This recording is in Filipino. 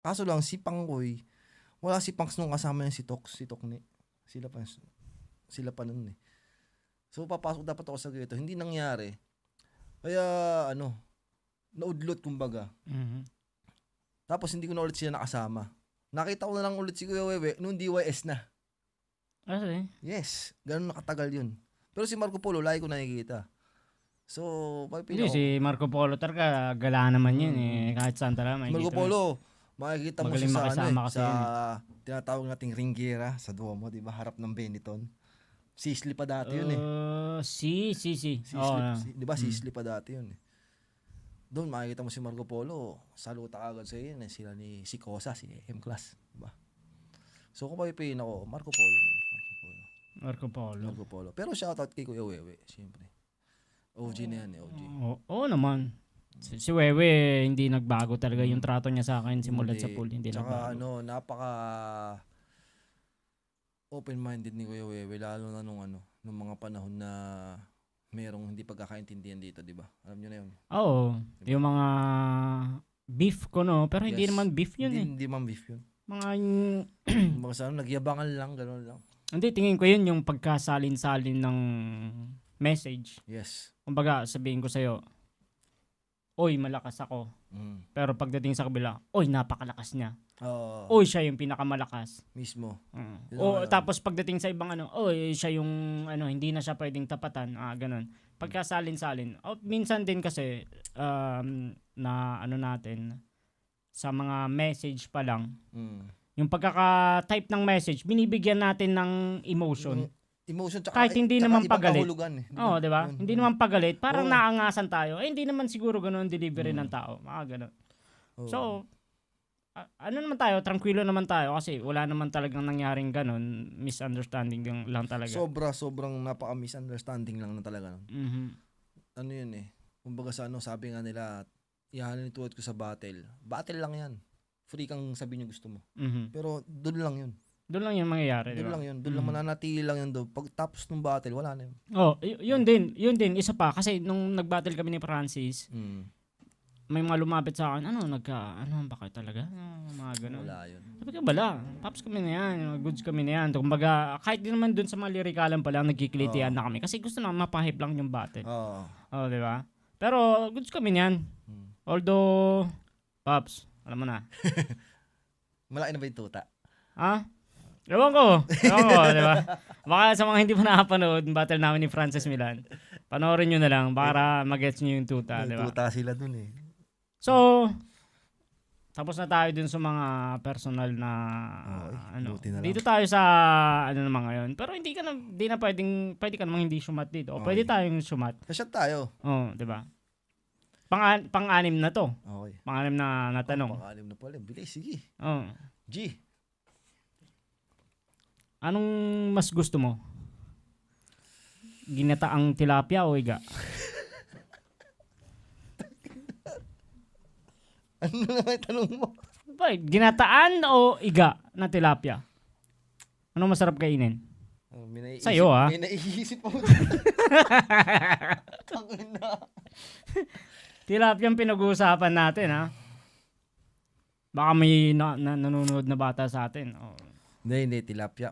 Kaso lang, si Pangkoy, wala si Pangs nung kasama niya si Tokne. Sila pa nun eh. So, papasok dapat ako sa ganito. Hindi nangyari. Kaya, naudlot kumbaga. Tapos, hindi ko na ulit sila nakasama. Nakita ko na lang ulit si Kuya Wewe nung DYS na. Okay. Yes, ganun nakatagal yun. Pero si Marco Polo, lagi ko nakikita. So, Hindi, si Marco Polo talaga, gala naman yun eh. Kahit saan talaga Marco Polo, makikita mo magaling siya makisama sa tinatawag nating ringgera sa Duomo, di ba? Harap ng Benetton. Sisli pa dati yun eh. Di ba Sisli pa dati yun eh. Doon makikita mo si Marco Polo, saluta agad sa yun eh. Sila ni si Cosa, si M-Class, di ba? So kung papipiin ako, Marco Polo. Pero shoutout kay Kuya Wewe, siyempre. OG na yan eh, OG. Oo naman. Si Wewe, hindi nagbago talaga yung trato niya sa akin simulat sa pool. Hindi tsaka nagbago. napaka open-minded ni Kuya Wewe, lalo na nung mga panahon na merong hindi pagkakaintindihan dito, di ba? Alam nyo na yun. Oo. Diba? Yung mga beef ko, no? Pero hindi naman beef yun eh. Hindi man beef yun. Mga nagyabangan lang, gano'n lang. Hindi, tingin ko yun yung pagkasalin-salin ng message. Yes. Kumbaga, sabihin ko sa'yo, oy, malakas ako. Pero pagdating sa kabila, oy, napakalakas niya. Oy, siya yung pinakamalakas. Mismo. Tapos pagdating sa ibang oy, siya yung hindi na siya pwedeng tapatan. Ganun. Pagkasalin-salin. Minsan din kasi, na natin, sa mga message pa lang, yung pagkaka-type ng message, binibigyan natin ng emotion. Tsaka, kahit hindi naman pagalit. Di ba? Hindi naman pagalit. Parang naangasan tayo. Hindi naman siguro ganoon ang delivery ng tao. Ganun. So, naman tayo, tranquilo naman tayo kasi wala naman talagang nangyaring ganun. Misunderstanding lang talaga. Sobrang napaka-misunderstanding lang na talaga. Ano yun eh. Kumbaga sa sabi nga nila, ihanin ituwad ko sa battle. Battle lang yan. Free kang sabihin yung gusto mo. Pero doon lang yun. Doon lang yung mangyayari. Doon lang yun. Doon lang mananatili lang yun doon. Pag tapos ng battle, wala na yun. Yun din. Isa pa. Kasi nung nag-battle kami ni Francis, may mga lumapit sa akin, ano ba kayo talaga? Mga ganun. Wala yun. Sabi ka, bala. Paps kami na yan. Goods kami na yan. Kumbaga, kahit din naman dun sa mga lirikalan pa lang, nagkikilitian na kami. Kasi gusto na mapahip lang yung battle. Di ba? Pero, goods kami niyan. Although, Paps, alam mo na. Malaki na ba yung tuta? Ewan ko, di ba? Baka sa mga hindi pa nakapanood, battle namin ni Francis Milan, panoorin nyo na lang para mag-gets nyo yung tuta, di ba? Tuta sila dun eh. So, tapos na tayo dun sa mga personal na, dito tayo sa, naman ngayon. Pero hindi na pwede ka namang hindi sumat dito. O pwede tayong sumat. Kasyat tayo. Di ba? Pang-anim na to. Okay. Pang-anim na tanong. Pang-anim na pala. Bilis, sige. G. Anong mas gusto mo? Ginataang tilapia o iga? Ano naman yung tanong mo? Ginataan o iga na tilapia? Anong masarap kainin? Sa'yo May naiisip mo. Tangin na. Tilapia ang pinag-uusapan natin, ha? Baka may nanonood na bata sa atin. Hindi, tilapia.